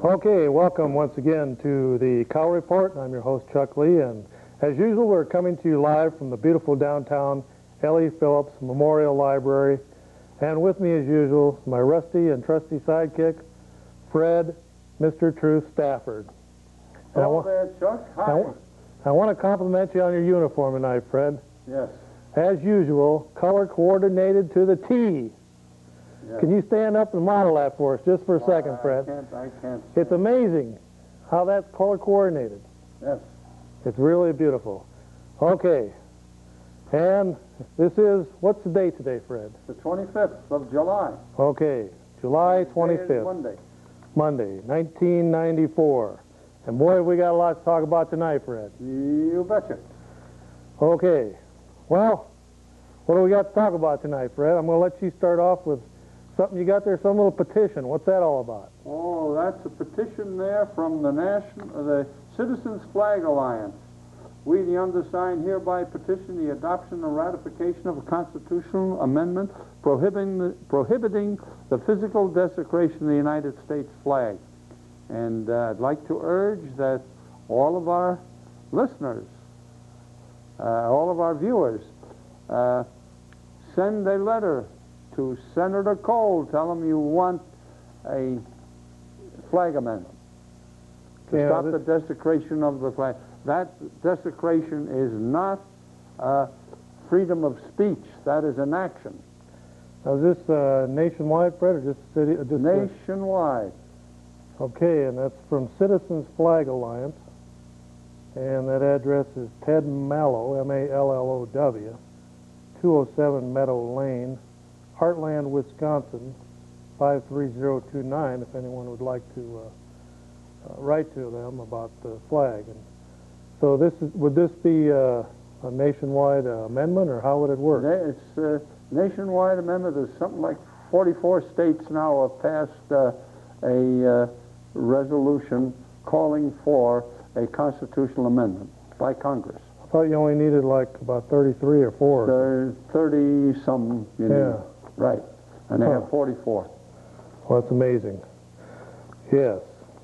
Okay, welcome once again to the Cow Report. I'm your host, Chuck Lee, and as usual, we're coming to you live from the beautiful downtown L.E. Phillips Memorial Library. And with me, as usual, my rusty and trusty sidekick, Fred, Mr. Truth Stafford. Hello there, Chuck. Hi. I want to compliment you on your uniform tonight, Fred. Yes. As usual, color coordinated to the T. Yes. Can you stand up and model that for us just for a second, Fred? I can't. It's amazing how that's color coordinated. Yes. It's really beautiful. Okay. And this is, what's the date today, Fred? The 25th of July. Okay. July 25th. Monday. Monday, 1994. And boy, we got a lot to talk about tonight, Fred. You betcha. Okay. Well, what do we got to talk about tonight, Fred? I'm going to let you start off with something you got there, some little petition. What's that all about? Oh, that's a petition there from the Citizens Flag Alliance. We, the undersigned, hereby petition the adoption and ratification of a constitutional amendment prohibiting the physical desecration of the United States flag. And I'd like to urge that all of our listeners, all of our viewers, send a letter to Senator Cole. Tell him you want a flag amendment to stop the desecration of the flag. That desecration is not freedom of speech. That is an action. Now, is this nationwide, Fred, or just city? Just nationwide. Okay, and that's from Citizens Flag Alliance. And that address is Ted Mallow, M-A-L-L-O-W, 207 Meadow Lane, Heartland, Wisconsin, 53029, if anyone would like to write to them about the flag. And so would this be a nationwide amendment, or how would it work? It's a nationwide amendment. There's something like 44 states now have passed a resolution calling for a constitutional amendment by Congress. I thought you only needed like about 33 or 4. There's 30-some, you know. Right. And they have 44. Well, that's amazing. Yes.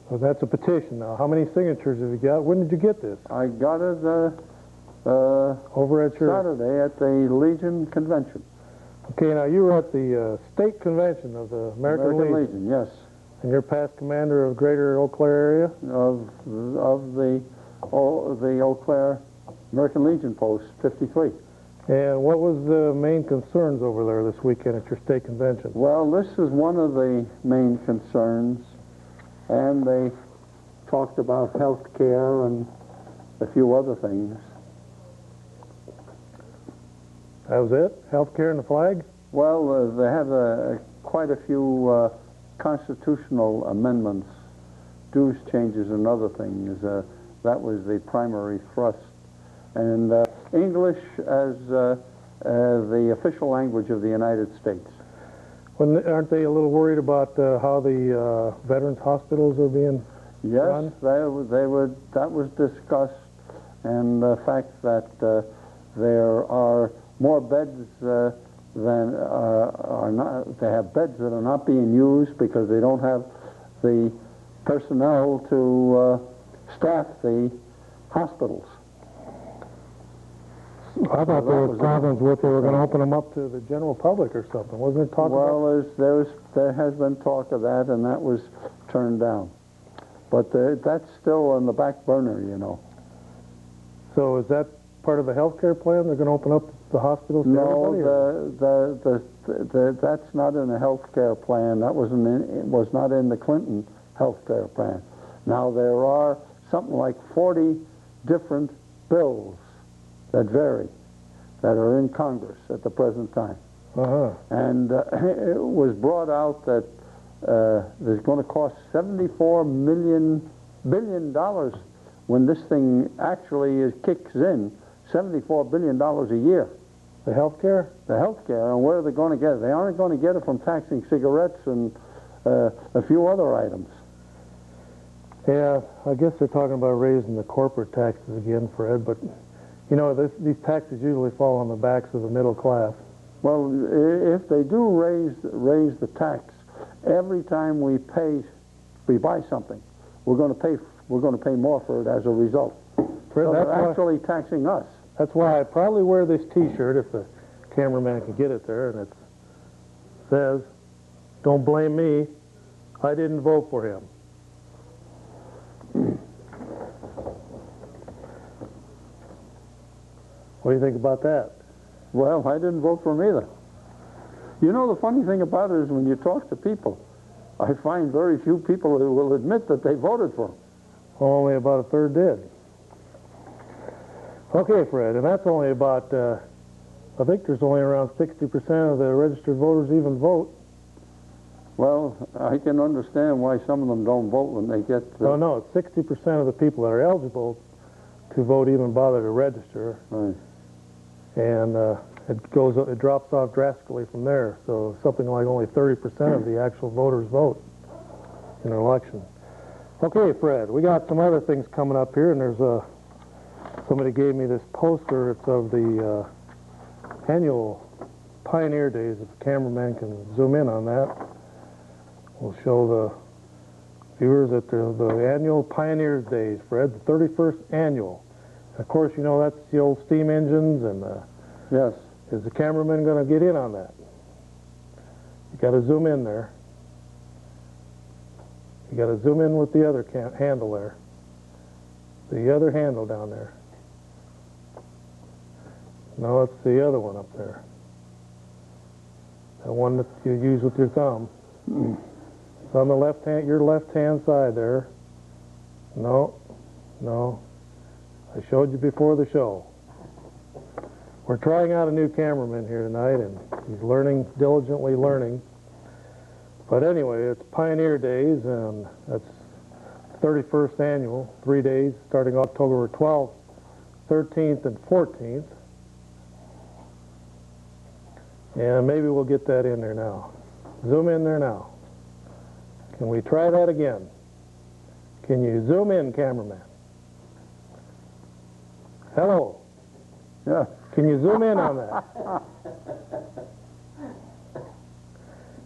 So that's a petition now. How many signatures have you got? When did you get this? I got it over at your... Saturday at the Legion Convention. Okay, now you were at the state convention of the American Legion. Yes. And you're past commander of Greater Eau Claire area? Of the Eau Claire American Legion Post 53. And what was the main concerns over there this weekend at your state convention? Well, this is one of the main concerns, and they talked about health care and a few other things. That was it? Health care and the flag? Well, they had quite a few constitutional amendments, dues changes and other things. That was the primary thrust. And English as the official language of the United States. Aren't they a little worried about how the veterans hospitals are being run? Yes, that was discussed, and the fact that there are more beds than are not. They have beds that are not being used because they don't have the personnel to staff the hospitals. I thought there was problems with they were going to open them up to the general public or something. Wasn't there talk about? Well, there has been talk of that, and that was turned down. But that's still on the back burner, you know. So is that part of the health care plan? They're going to open up the hospitals to everybody? No, that's not in the health care plan. That was not in the Clinton health care plan. Now, there are something like 40 different bills that vary, that are in Congress at the present time. And it was brought out that there's going to cost $74 billion when this thing actually kicks in, $74 billion a year. The health care? The health care, and where are they going to get it? They aren't going to get it from taxing cigarettes and a few other items. Yeah, I guess they're talking about raising the corporate taxes again, Fred, but you know, these taxes usually fall on the backs of the middle class. Well, if they do raise the tax, every time we buy something, we're going to pay more for it as a result. Fred, So that's they're why, actually taxing us. that's why I probably wear this T-shirt if the cameraman can get it there, and it says, "Don't blame me. I didn't vote for him." What do you think about that? Well, I didn't vote for him either. You know, the funny thing about it is when you talk to people, I find very few people who will admit that they voted for him. Only about a third did. Okay, Fred, and that's only about, I think there's only around 60% of the registered voters even vote. Well, I can understand why some of them don't vote when they get the... Oh, no, it's 60% of the people that are eligible to vote even bother to register. Right. And it drops off drastically from there. So something like only 30% of the actual voters vote in an election. Okay, Fred, we got some other things coming up here, and there's somebody gave me this poster. It's of the annual Pioneer Days. If the cameraman can zoom in on that, we'll show the viewers that the annual Pioneers Days, Fred, the 31st annual. Of course, you know, that's the old steam engines, and Yes. is the cameraman going to get in on that? You got to zoom in there. You got to zoom in with the other handle there. The other handle down there. No, it's the other one up there. The one that you use with your thumb. It's on the left hand, your left-hand side there. No, no. I showed you before the show. We're trying out a new cameraman here tonight, and he's learning, diligently learning. But anyway, it's Pioneer Days, and that's 31st annual, 3 days, starting October 12th, 13th, and 14th. And maybe we'll get that in there now. Zoom in there now. Can we try that again? Can you zoom in, cameraman? Hello. Yeah. Can you zoom in on that?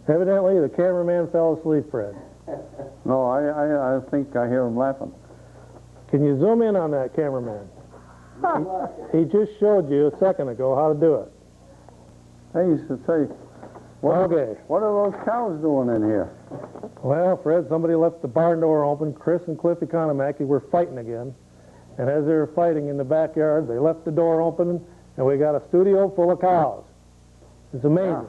Evidently, the cameraman fell asleep, Fred. No, I think I hear him laughing. Can you zoom in on that, cameraman? He just showed you a second ago how to do it. Hey, he should say, Okay. what are those cows doing in here? Well, Fred, somebody left the barn door open. Chris and Cliff Economaki were fighting again. And as they were fighting in the backyard, they left the door open, and we got a studio full of cows. It's amazing.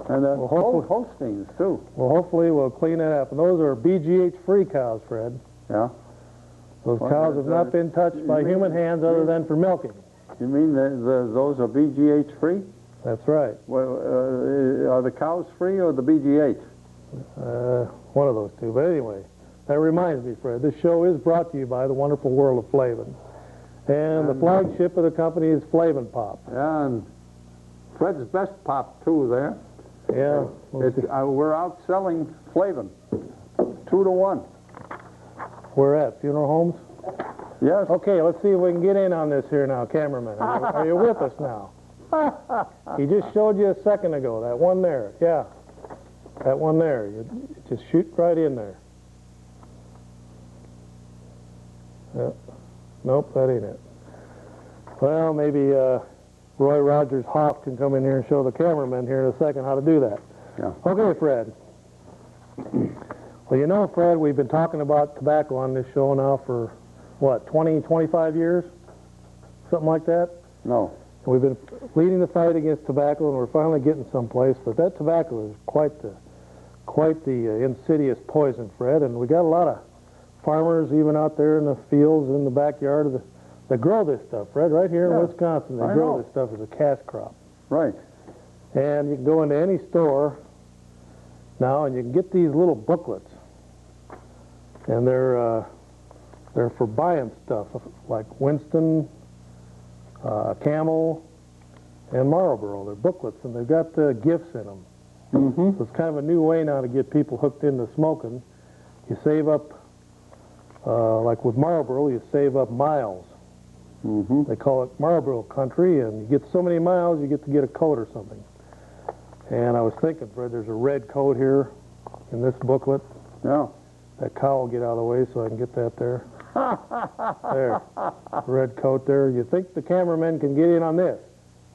And Well, hopefully- Holsteins, too. Well, hopefully we'll clean that up. And those are BGH-free cows, Fred. Yeah. Those Well, cows have not been touched by human hands other than for milking. You mean those are BGH free? That's right. Well, are the cows free or the BGH? One of those two. But anyway, that reminds me, Fred, this show is brought to you by the wonderful World of Flavin. And the flagship of the company is Flavin Pop. Yeah, and Fred's Best Pop, too, there. Yeah. We're outselling Flavin 2-1. We're at Funeral Homes. Yes. Okay, let's see if we can get in on this here now, cameraman. Are you with us now? He just showed you a second ago, that one there. Yeah, that one there. You just shoot right in there. Yep. Nope, that ain't it. Well, maybe Roy Rogers Hoff can come in here and show the cameraman here in a second how to do that. Yeah. Okay, Fred. Well, you know, Fred, we've been talking about tobacco on this show now for, what, 20, 25 years? Something like that? No. We've been leading the fight against tobacco, and we're finally getting someplace. But that tobacco is quite the insidious poison, Fred. And we got a lot of farmers even out there in the fields, in the backyard, that grow this stuff, Fred. Right here in Wisconsin, they grow this stuff as a cash crop. Right. And you can go into any store now, and you can get these little booklets, and they're for buying stuff like Winston, Camel, and Marlboro. They're booklets, and they've got gifts in them. Mm-hmm. So it's kind of a new way now to get people hooked into smoking. You save up, like with Marlboro, you save up miles. Mm-hmm. They call it Marlboro Country, and you get so many miles, you get to get a coat or something. And I was thinking, Fred, there's a red coat here in this booklet. Yeah. That cowl will get out of the way so I can get that there. There. Red coat there. You think the cameraman can get in on this?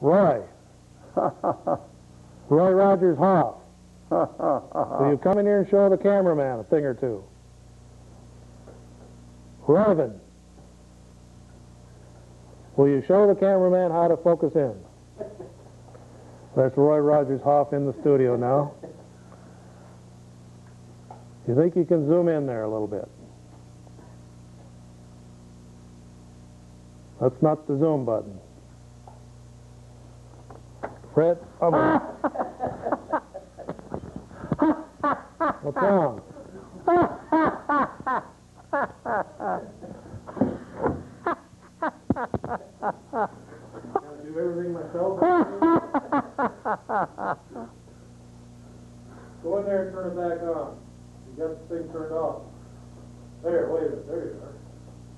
Roy. Roy Rogers Hoff. Will you come in here and show the cameraman a thing or two? Raven. Will you show the cameraman how to focus in? That's Roy Rogers Hoff in the studio now. You think you can zoom in there a little bit? That's not the zoom button. Fred, what's wrong? Gotta do everything myself. Go in there and turn it back on. You got the thing turned off. There, wait a minute. There you are.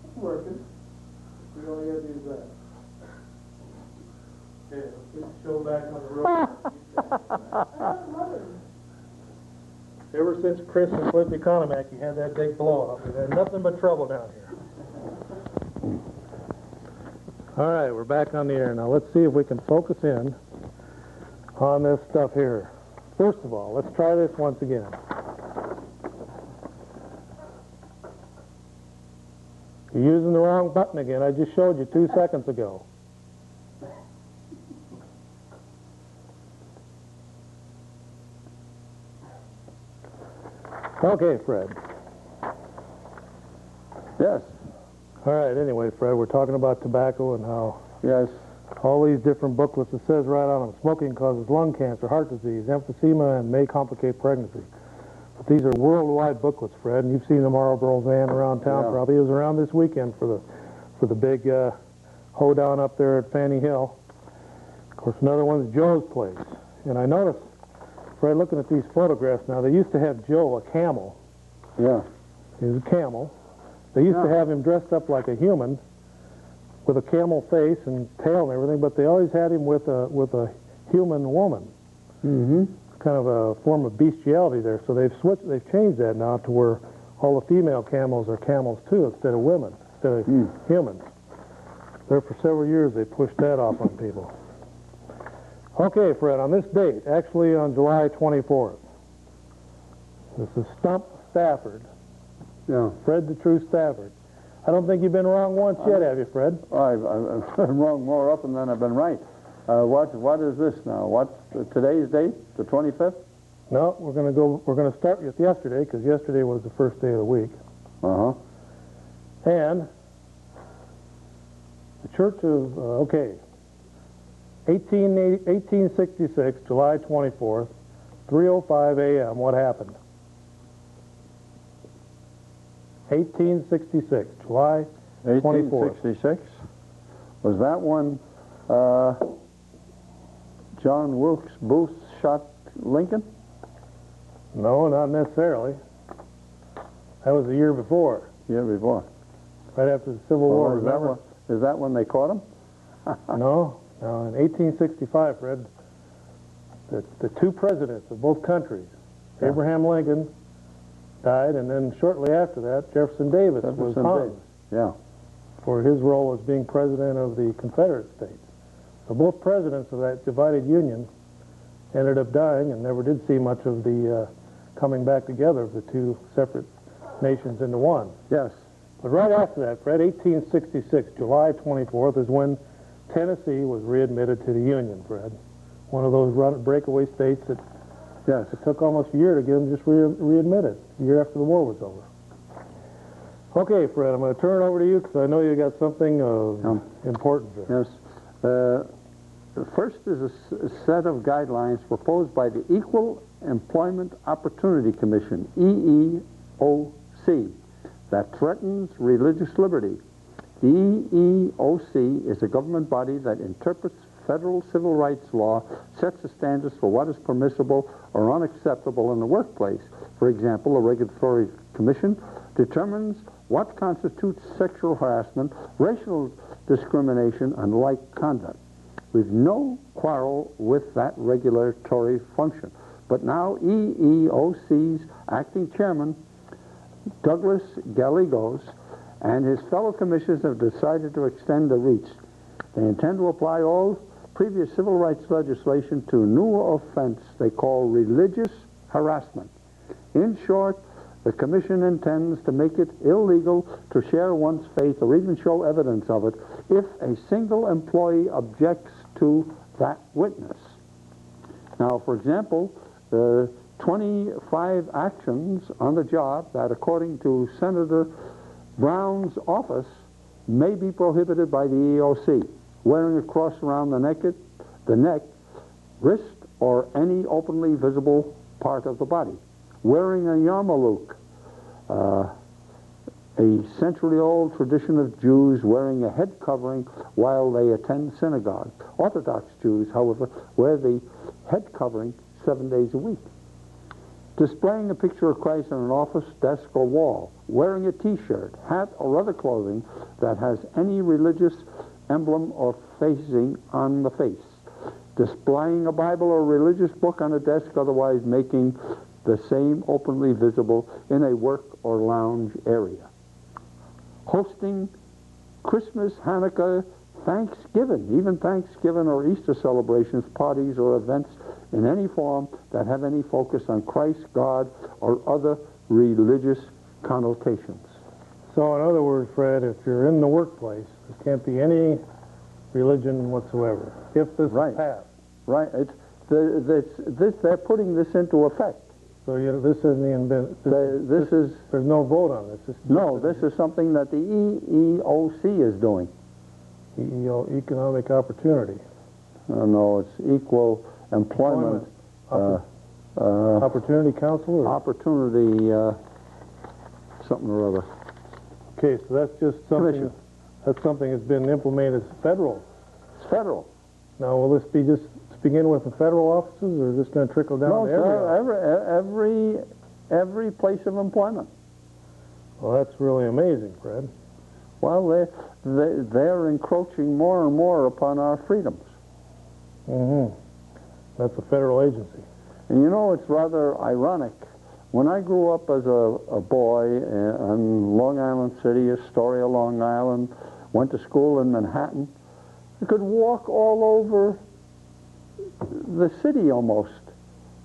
It's working. We only got to use that. Okay, let's get the show back on the road. Ever since Chris and Cliff Economack, you had that big blow up. We've had nothing but trouble down here. All right, we're back on the air now. Let's see if we can focus in on this stuff here. First of all, let's try this once again. You're using the wrong button again. I just showed you 2 seconds ago. Okay, Fred. Yes. All right, anyway, Fred, we're talking about tobacco and how Yes. all these different booklets, it says right on them, smoking causes lung cancer, heart disease, emphysema, and may complicate pregnancy. But these are worldwide booklets, Fred, and you've seen the Marlboro van around town. Yeah. Probably it was around this weekend for the big hoedown up there at Fanny Hill. Of course, another one's Joe's place. And I noticed, Fred, looking at these photographs now, they used to have Joe, a camel. Yeah. He was a camel. They used to have him dressed up like a human with a camel face and tail and everything, but they always had him with a human woman. Mm-hmm. Kind of a form of bestiality there. So they've changed that now to where all the female camels are camels too, instead of women, instead of humans. There for several years they pushed that off on people. Okay, Fred, on this date, actually on July 24th, this is Stump Stafford. Yeah. Fred the True Stafford. I don't think you've been wrong once yet, have you, Fred? I've been wrong more often than I've been right. What is this now? What's today's date? The 25th? No, we're going to start with yesterday, because yesterday was the first day of the week. Uh-huh. And the Church of, 1866, July 24th, 3:05 a.m., what happened? 1866, July 24th. 1866? Was that when John Wilkes Booth shot Lincoln? No, not necessarily. That was the year before, Year before. right after the Civil War, Is that remember? is that when they caught him? No, in 1865, Fred, the two presidents of both countries, Abraham Lincoln died, and then shortly after that, Jefferson Davis was hung Yeah. for his role as being president of the Confederate States. So both presidents of that divided union ended up dying and never did see much of the coming back together of the two separate nations into one. Yes. But right after that, Fred, 1866, July 24th, is when Tennessee was readmitted to the Union, Fred. One of those breakaway states that Yes. it took almost a year to get them just readmitted, a year after the war was over. Okay, Fred, I'm going to turn it over to you because I know you got something of importance there. Yes. First is a set of guidelines proposed by the Equal Employment Opportunity Commission, EEOC, that threatens religious liberty. The EEOC is a government body that interprets federal civil rights law, sets the standards for what is permissible or unacceptable in the workplace. For example, a regulatory commission determines what constitutes sexual harassment, racial discrimination, and like conduct. We've no quarrel with that regulatory function. But now EEOC's acting chairman, Douglas Gallegos and his fellow commissioners have decided to extend the reach. They intend to apply all previous civil rights legislation to a new offense they call religious harassment. In short, the commission intends to make it illegal to share one's faith or even show evidence of it if a single employee objects to that witness. Now, for example, the 25 actions on the job that, according to Senator Brown's office, may be prohibited by the EEOC: wearing a cross around the neck, wrist, or any openly visible part of the body; wearing a yarmulke, a century-old tradition of Jews wearing a head covering while they attend synagogue. Orthodox Jews, however, wear the head covering 7 days a week. Displaying a picture of Christ on an office, desk, or wall; wearing a t-shirt, hat, or other clothing that has any religious emblem or facing on the face; displaying a Bible or religious book on a desk, otherwise making the same openly visible in a work or lounge area; hosting Christmas, Hanukkah, Thanksgiving, even Thanksgiving or Easter celebrations, parties, or events in any form that have any focus on Christ, God, or other religious connotations. So in other words, Fred, if you're in the workplace, there can't be any religion whatsoever, if this is passed. Right. They're putting this into effect. So this isn't even been, there's no vote on this. This is something that the EEOC is doing. Economic Opportunity. No, it's Equal Employment. Opportunity Council? Or? Opportunity something or other. Okay, so that's just something. Commission. That's something that's been implemented as federal. It's federal. Now, will this be just to begin with the federal offices, or is this going to trickle down to every place of employment? Well, that's really amazing, Fred. Well, they're encroaching more and more upon our freedoms. Mm-hmm. That's a federal agency. And you know, it's rather ironic. When I grew up as a boy in Long Island City, Astoria, Long Island, went to school in Manhattan, I could walk all over the city almost,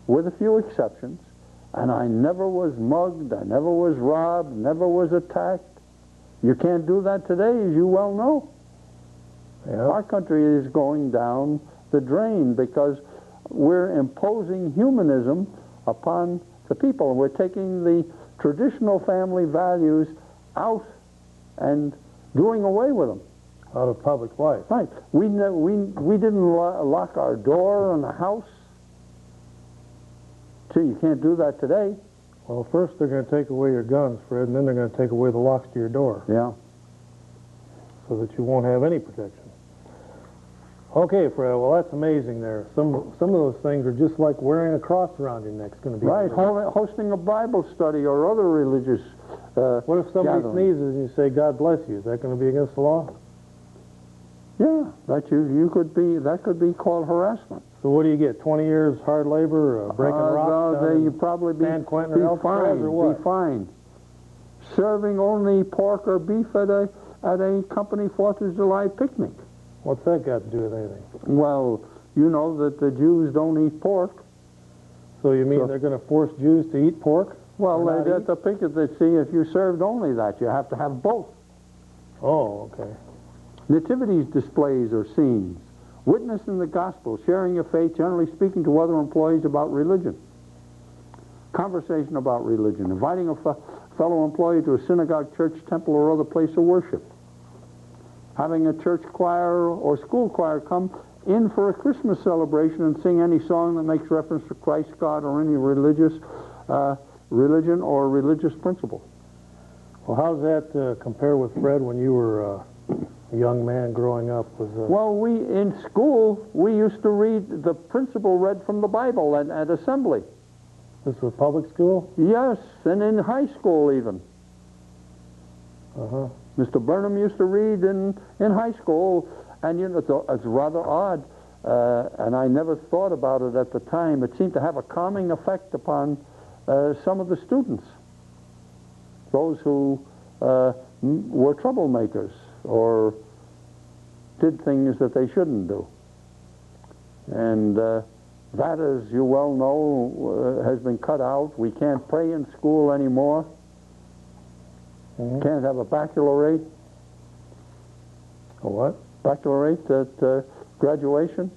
with a few exceptions, and I never was mugged, I never was robbed, never was attacked. You can't do that today, as you well know. Yeah. Our country is going down the drain because we're imposing humanism upon the people. We're taking the traditional family values out and doing away with them. Out of public life. Right. We didn't lock our door on the house. Gee, you can't do that today. Well, first they're going to take away your guns, Fred, and then they're going to take away the locks to your door. Yeah. So that you won't have any protection. Okay, Fred, well, that's amazing there. Some of those things are just like wearing a cross around your neck. It's going to be right. Hosting a Bible study or other religious what if somebody gathering. sneezes and you say, God bless you? Is that going to be against the law? Yeah, that could be called harassment. So what do you get? 20 years hard labor, breaking rocks? No, you probably be fined. Or what? Be fined. Serving only pork or beef at a company 4th of July picnic. What's that got to do with anything? Well, you know that the Jews don't eat pork. So you mean they're going to force Jews to eat pork? Well, at the picket, they see if you served only that, you have to have both. Oh, okay. Nativity displays or scenes. Witnessing the gospel, sharing your faith, generally speaking to other employees about religion. Conversation about religion. Inviting a fellow employee to a synagogue, church, temple, or other place of worship. Having a church choir or school choir come in for a Christmas celebration and sing any song that makes reference to Christ, God, or any religion or religious principle. Well, how does that compare with, Fred, when you were a young man growing up? Well, in school, we used to read, the principal read from the Bible at assembly. This was public school? Yes, and in high school even. Uh-huh. Mr. Burnham used to read in high school, and you know, it's rather odd, and I never thought about it at the time. It seemed to have a calming effect upon some of the students. those who were troublemakers or did things that they shouldn't do. And that, as you well know, has been cut out. We can't pray in school anymore. Can't have a baccalaureate. A what? Baccalaureate at graduation.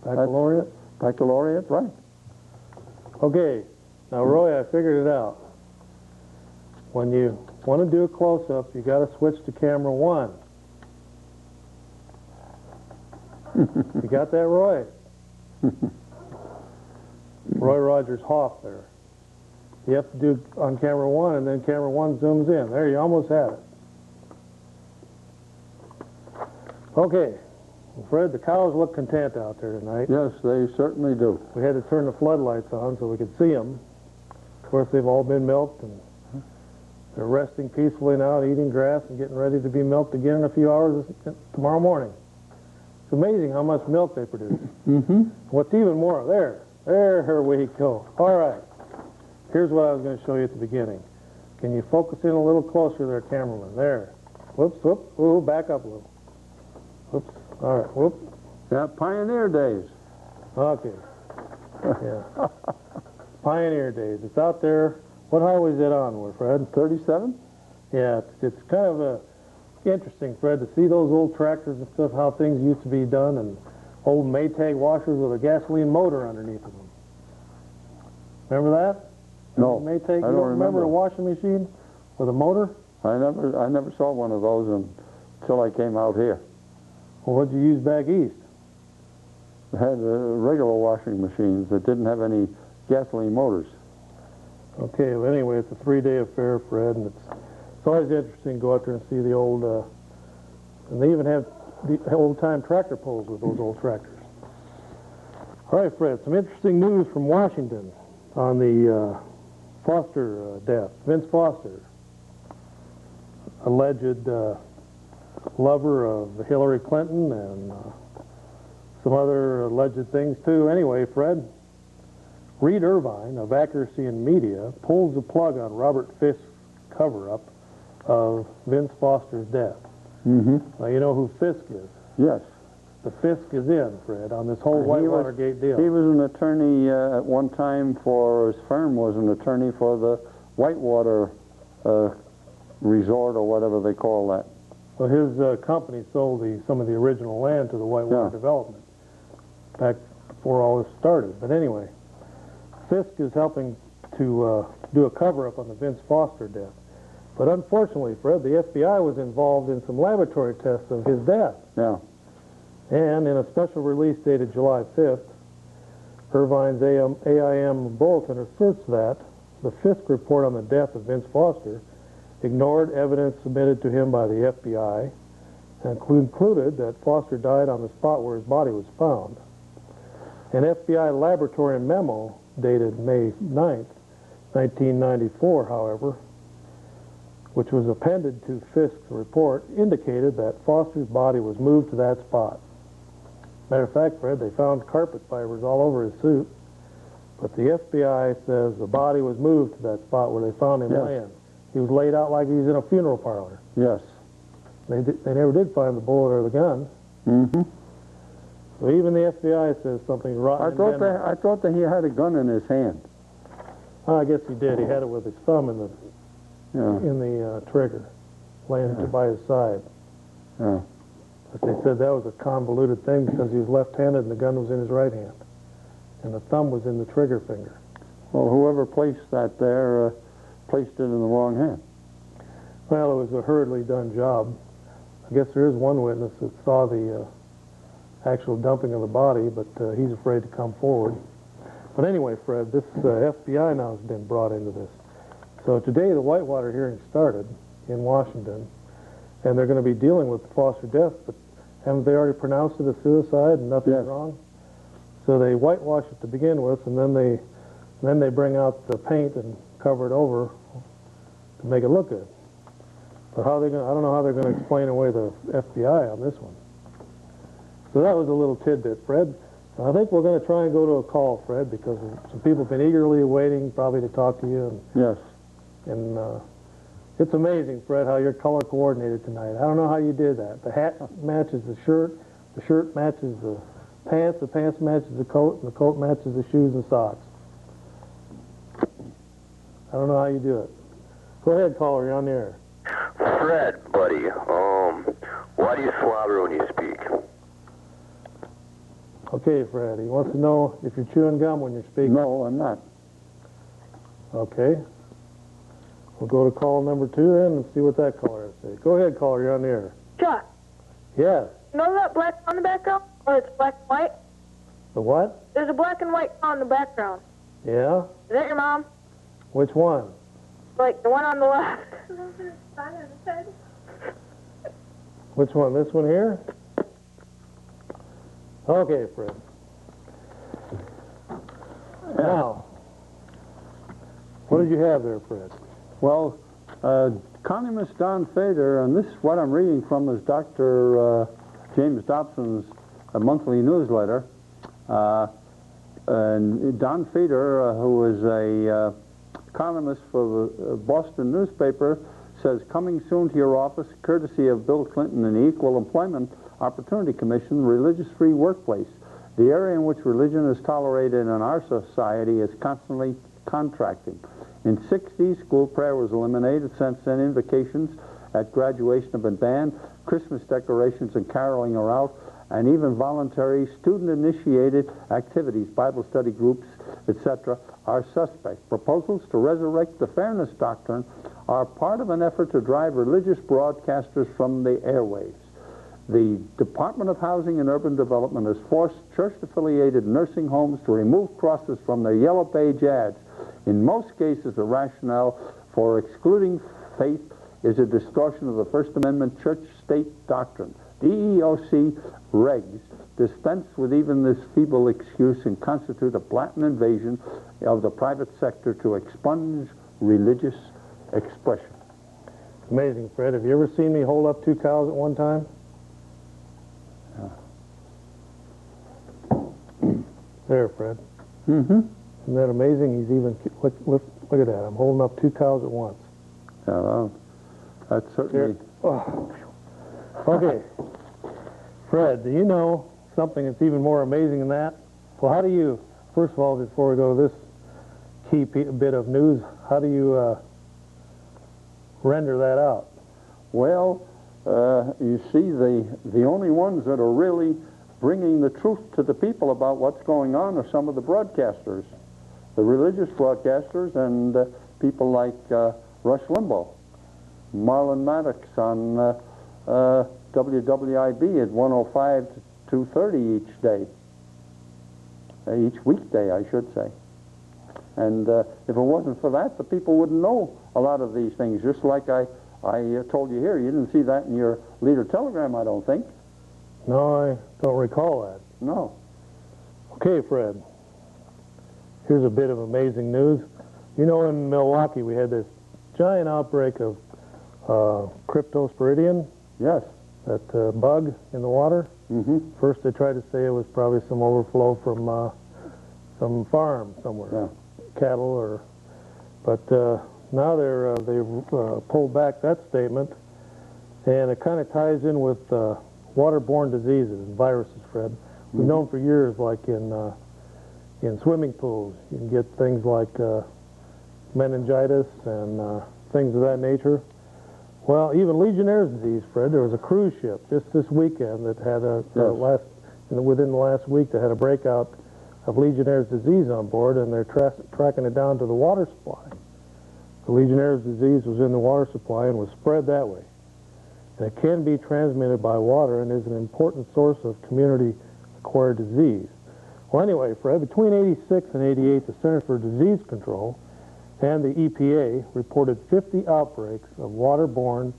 Baccalaureate? Baccalaureate, right. Okay. Now, Roy, I figured it out. When you want to do a close-up, you got to switch to camera 1. You got that, Roy? Roy Rogers Hoff there. You have to do on camera 1, and then camera 1 zooms in. There, you almost had it. Okay. Well, Fred, the cows look content out there tonight. Yes, they certainly do. We had to turn the floodlights on so we could see them. Of course, they've all been milked, and they're resting peacefully now, eating grass and getting ready to be milked again in a few hours tomorrow morning. It's amazing how much milk they produce. What's even more, there we go. All right, here's what I was going to show you at the beginning. Can you focus in a little closer there, cameraman? There. Whoops, whoop, ooh, back up a little. Whoops, all right, whoop. Yeah, pioneer days. Okay, yeah. Pioneer days. It's out there. What highway is it on, Fred? 37? Yeah, it's kind of interesting, Fred, to see those old tractors and stuff, how things used to be done, and old Maytag washers with a gasoline motor underneath of them. Remember that? No, Maytag, I you don't remember a washing machine with a motor? I never saw one of those until I came out here. Well, what'd you use back east? I had regular washing machines that didn't have any gasoline motors. Okay, well, anyway, it's a 3-day affair, Fred, and it's always interesting to go out there and see the old, and they even have the old-time tractor pulls with those old tractors. All right, Fred, some interesting news from Washington on the Foster death. Vince Foster, alleged lover of Hillary Clinton and some other alleged things, too. Anyway, Fred, Reed Irvine of Accuracy in Media pulls the plug on Robert Fisk's cover-up of Vince Foster's death. Now, you know who Fisk is? Yes. The Fisk is in, Fred, on this whole Whitewater Gate deal. He was an attorney at one time his firm was an attorney for the Whitewater resort or whatever they call that. Well, his company sold some of the original land to the Whitewater Development back before all this started. But anyway, Fisk is helping to do a cover-up on the Vince Foster death. But unfortunately, Fred, the FBI was involved in some laboratory tests of his death. Yeah. And in a special release dated July 5th, Irvine's AIM Bulletin asserts that the Fisk report on the death of Vince Foster ignored evidence submitted to him by the FBI and concluded that Foster died on the spot where his body was found. An FBI laboratory memo dated May 9th, 1994, however, which was appended to Fisk's report, indicated that Foster's body was moved to that spot. Matter of fact, Fred, they found carpet fibers all over his suit, but the FBI says the body was moved to that spot where they found him laying. He was laid out like he was in a funeral parlor. Yes. They never did find the bullet or the gun. So even the FBI says something's rotten. I thought that he had a gun in his hand. I guess he did. He had it with his thumb in the trigger, laying by his side. Yeah. But they said that was a convoluted thing because he was left-handed and the gun was in his right hand, and the thumb was in the trigger finger. Well, whoever placed that there placed it in the wrong hand. Well, it was a hurriedly done job. I guess there is one witness that saw the actual dumping of the body, but he's afraid to come forward. But anyway, Fred, this FBI now has been brought into this. So today the Whitewater hearing started in Washington, and they're going to be dealing with the Foster death, but haven't they already pronounced it a suicide and nothing's wrong? So they whitewash it to begin with, and then they bring out the paint and cover it over to make it look good. But how they I don't know how they're going to explain away the FBI on this one. So that was a little tidbit, Fred. I think we're going to try and go to a call, Fred, because some people have been eagerly waiting probably to talk to you. And, yes. And It's amazing, Fred, how you're color coordinated tonight. I don't know how you did that. The hat matches the shirt matches the pants matches the coat, and the coat matches the shoes and socks. I don't know how you do it. Go ahead, caller, you're on the air. Fred, buddy, why do you slobber when you speak? Okay, Fred, he wants to know if you're chewing gum when you're speaking. No, I'm not. Okay. We'll go to call number 2 then and see what that caller has to say. Go ahead, caller, you're on the air. Chuck, Yes. you know that black on the background? Or it's black and white? The what? There's a black and white on the background. Yeah? Is that your mom? Which one? Like the one on the left. Which one? This one here? Okay, Fred. Now, what did you have there, Fred? Well, economist Don Fader, and this, what I'm reading from is Dr. James Dobson's monthly newsletter. And Don Fader, who is a economist for the Boston newspaper, says, coming soon to your office, courtesy of Bill Clinton and the Equal Employment Opportunity Commission, religious-free workplace. The area in which religion is tolerated in our society is constantly contracting. In 60s, school prayer was eliminated. Since then, invocations at graduation have been banned. Christmas decorations and caroling are out, and even voluntary student-initiated activities, Bible study groups, etc., are suspect. Proposals to resurrect the fairness doctrine are part of an effort to drive religious broadcasters from the airwaves. The Department of Housing and Urban Development has forced church-affiliated nursing homes to remove crosses from their yellow page ads. In most cases, the rationale for excluding faith is a distortion of the First Amendment church-state doctrine. The EEOC regs dispense with even this feeble excuse and constitute a blatant invasion of the private sector to expunge religious expression. Amazing, Fred. Have you ever seen me hold up 2 cows at one time? There, Fred. Mm-hmm. Isn't that amazing? He's even, look at that. I'm holding up 2 cows at once. Yeah, well, that's certainly... Oh. Okay. Fred, do you know something that's even more amazing than that? Well, how do you, first of all, before we go to this key bit of news, how do you render that out? Well, you see, the only ones that are really bringing the truth to the people about what's going on are some of the broadcasters, the religious broadcasters, and people like Rush Limbaugh, Marlon Maddox on WWIB at 105 to 2:30 each day, each weekday, I should say. And if it wasn't for that, the people wouldn't know a lot of these things, just like I told you here. You didn't see that in your leader telegram, I don't think. No, I don't recall that. No. Okay, Fred. Here's a bit of amazing news. You know, in Milwaukee, we had this giant outbreak of cryptosporidium, Yes. that bug in the water. Mm-hmm. First, they tried to say it was probably some overflow from some farm somewhere, Yeah. cattle, but now they've pulled back that statement, and it kind of ties in with waterborne diseases and viruses, Fred. We've known for years, like in swimming pools, you can get things like meningitis and things of that nature. Well, even Legionnaire's disease, Fred. There was a cruise ship just this weekend that had within the last week, they had a breakout of Legionnaire's disease on board, and they're tracking it down to the water supply. The Legionnaire's disease was in the water supply and was spread that way. And it can be transmitted by water and is an important source of community-acquired disease. Well, anyway, Fred, between 86 and 88, the Center for Disease Control and the EPA reported 50 outbreaks of waterborne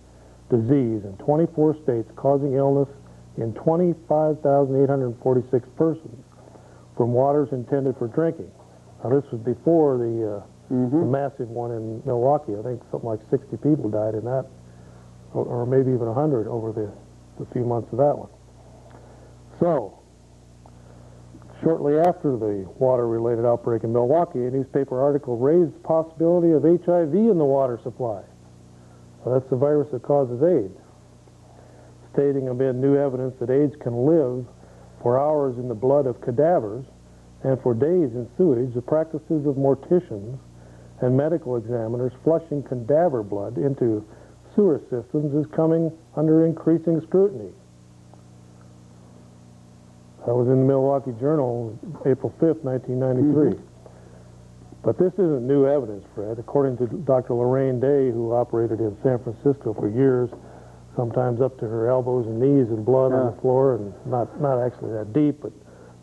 disease in 24 states, causing illness in 25,846 persons from waters intended for drinking. Now, this was before the massive one in Milwaukee. I think something like 60 people died in that, or maybe even 100 over the few months of that one. So, shortly after the water-related outbreak in Milwaukee, a newspaper article raised the possibility of HIV in the water supply. Well, that's the virus that causes AIDS, stating amid new evidence that AIDS can live for hours in the blood of cadavers and for days in sewage. The practices of morticians and medical examiners flushing cadaver blood into sewer systems is coming under increasing scrutiny. That was in the Milwaukee Journal, April 5th, 1993. But this isn't new evidence, Fred. According to Dr. Lorraine Day, who operated in San Francisco for years, sometimes up to her elbows and knees in blood on the floor, and not actually that deep, but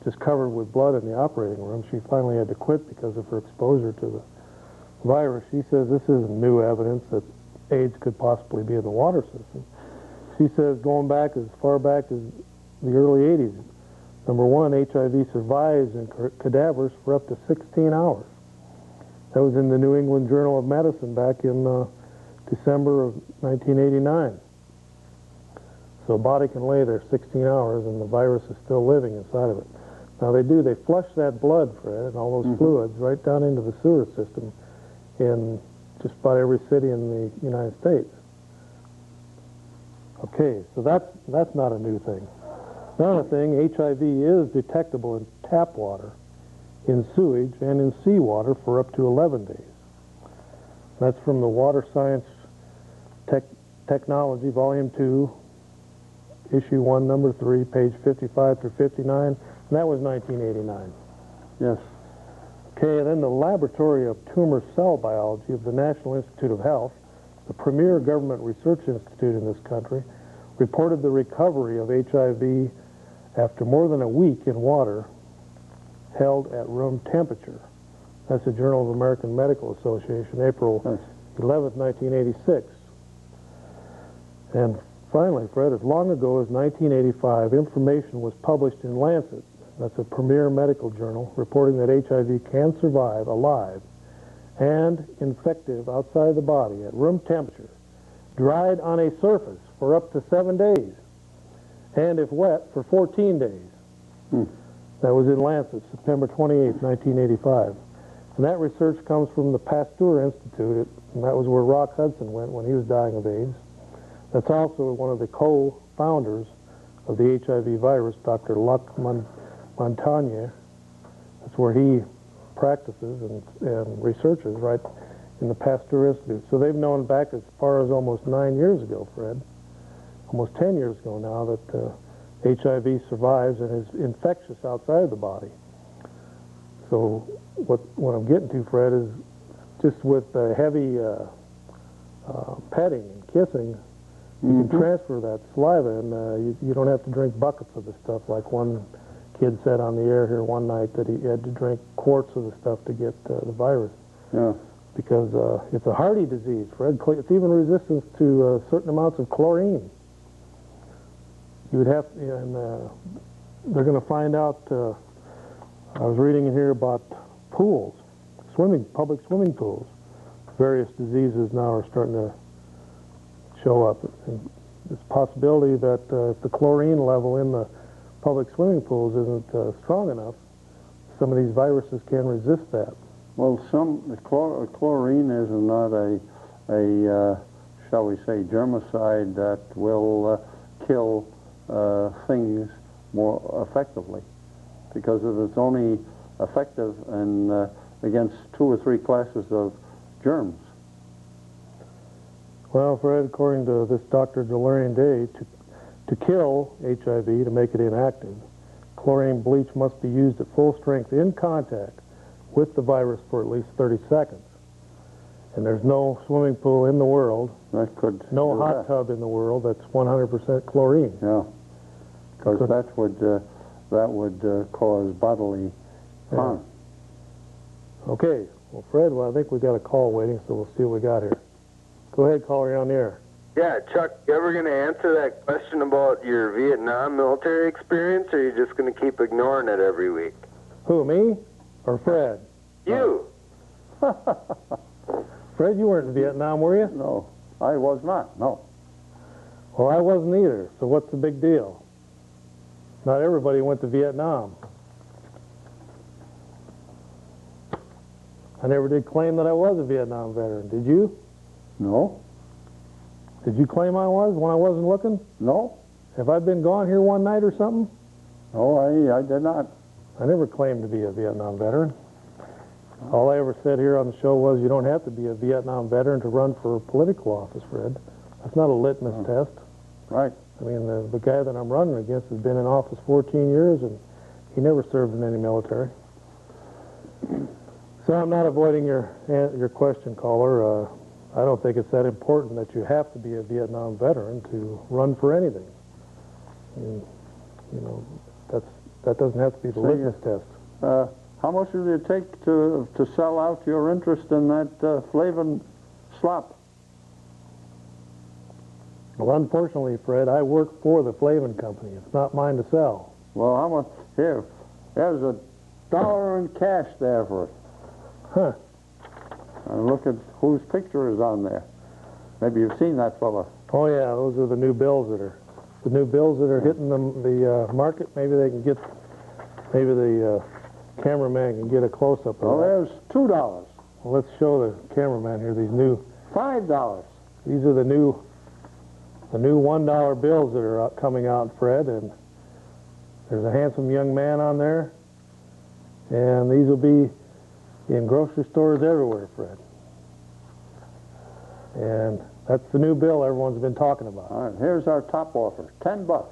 just covered with blood in the operating room. She finally had to quit because of her exposure to the virus. She says this isn't new evidence that AIDS could possibly be in the water system. She says going back as far back as the early 80s, number one, HIV survives in cadavers for up to 16 hours. That was in the New England Journal of Medicine back in December of 1989. So a body can lay there 16 hours and the virus is still living inside of it. Now they flush that blood, Fred, and all those fluids right down into the sewer system in just about every city in the United States. Okay, so that's not a new thing. Another thing, HIV is detectable in tap water, in sewage, and in seawater for up to 11 days. That's from the Water Science Technology, Volume 2, Issue 1, Number 3, page 55 through 59, and that was 1989. Yes. Okay, and then the Laboratory of Tumor Cell Biology of the National Institute of Health, the premier government research institute in this country, reported the recovery of HIV after more than a week in water held at room temperature. That's the Journal of American Medical Association, April 11th, 1986. And finally, Fred, as long ago as 1985, information was published in Lancet, that's a premier medical journal, reporting that HIV can survive alive and infective outside the body at room temperature, dried on a surface for up to 7 days, and if wet, for 14 days. That was in Lancet, September 28, 1985. And that research comes from the Pasteur Institute, and that was where Rock Hudson went when he was dying of AIDS. That's also one of the co-founders of the HIV virus, Dr. Luc Montagnier. That's where he practices and researches, right in the Pasteur Institute. So they've known back as far as almost 9 years ago, Fred, almost 10 years ago now, that HIV survives and is infectious outside of the body. So what I'm getting to, Fred, is just with heavy petting and kissing, you can transfer that saliva, and you don't have to drink buckets of the stuff like one kid said on the air here one night that he had to drink quarts of the stuff to get the virus. Yeah. Because it's a hardy disease, Fred. It's even resistant to certain amounts of chlorine. You would have, and they're going to find out, I was reading in here about pools, public swimming pools. Various diseases now are starting to show up. And there's a possibility that if the chlorine level in the public swimming pools isn't strong enough, some of these viruses can resist that. Well, chlorine is not a shall we say, germicide that will kill things more effectively, because it's only effective in, against 2 or 3 classes of germs. Well, Fred, according to this Dr. Delarian Day, to kill HIV, to make it inactive, chlorine bleach must be used at full strength in contact with the virus for at least 30 seconds. And there's no swimming pool in the world, no hot tub in the world that's 100% chlorine. Yeah, because that would cause bodily harm. Okay, well, Fred, I think we got a call waiting, so we'll see what we got here. Go ahead, caller, you're on the air. Yeah, Chuck, you ever going to answer that question about your Vietnam military experience, or are you just going to keep ignoring it every week? Who, me or Fred? You. Fred, you weren't in Vietnam, were you? No, I was not, no. Well, I wasn't either, so what's the big deal? Not everybody went to Vietnam. I never did claim that I was a Vietnam veteran, did you? No. Did you claim I was when I wasn't looking? No? Have I been gone here one night or something? No, I did not. I never claimed to be a Vietnam veteran. All I ever said here on the show was you don't have to be a Vietnam veteran to run for political office, Fred. That's not a litmus test. Right. I mean, the guy that I'm running against has been in office 14 years, and he never served in any military. So I'm not avoiding your question, caller. I don't think it's that important that you have to be a Vietnam veteran to run for anything. I mean, you know, that doesn't have to be the litmus test. How much did it take to sell out your interest in that Flavin slop? Well, unfortunately, Fred, I work for the Flavin Company. It's not mine to sell. Well, how much? Here, there's $1 in cash there for it. Huh. And look at whose picture is on there. Maybe you've seen that fella. Oh yeah, those are the new bills that are hitting the market. Maybe they can get, maybe the cameraman can get a close-up of Well, that. there's $2. Well, let's show the cameraman here these new. $5. These are the new $1 bills that are coming out, Fred, and there's a handsome young man on there, and these will be in grocery stores everywhere, Fred. And that's the new bill everyone's been talking about. All right, here's our top offer, $10. Boy,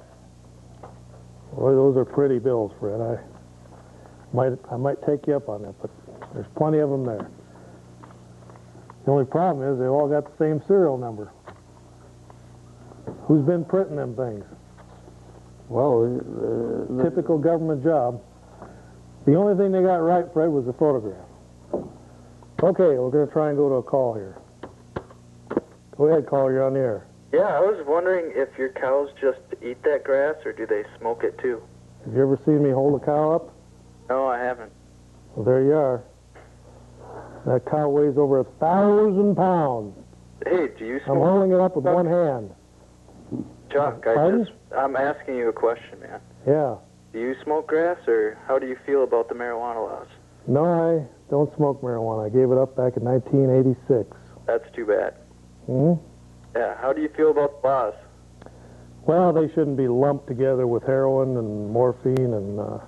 those are pretty bills, Fred. I might take you up on that, but there's plenty of them there. The only problem is they all got the same serial number. Who's been printing them things? Well, Typical government job. The only thing they got right, Fred, was the photograph. Okay, we're going to try and go to a call here. Go ahead, caller, you're on the air. Yeah, I was wondering if your cows just eat that grass or do they smoke it too? Have you ever seen me hold a cow up? No, I haven't. Well, there you are. That cow weighs over 1,000 pounds. Hey, do you I'm smoke? holding it up with one hand. Chuck, Pardon? I'm asking you a question, man. Yeah. Do you smoke grass or how do you feel about the marijuana laws? No, I don't smoke marijuana. I gave it up back in 1986. That's too bad. Hmm? Yeah, how do you feel about the laws? Well, they shouldn't be lumped together with heroin and morphine and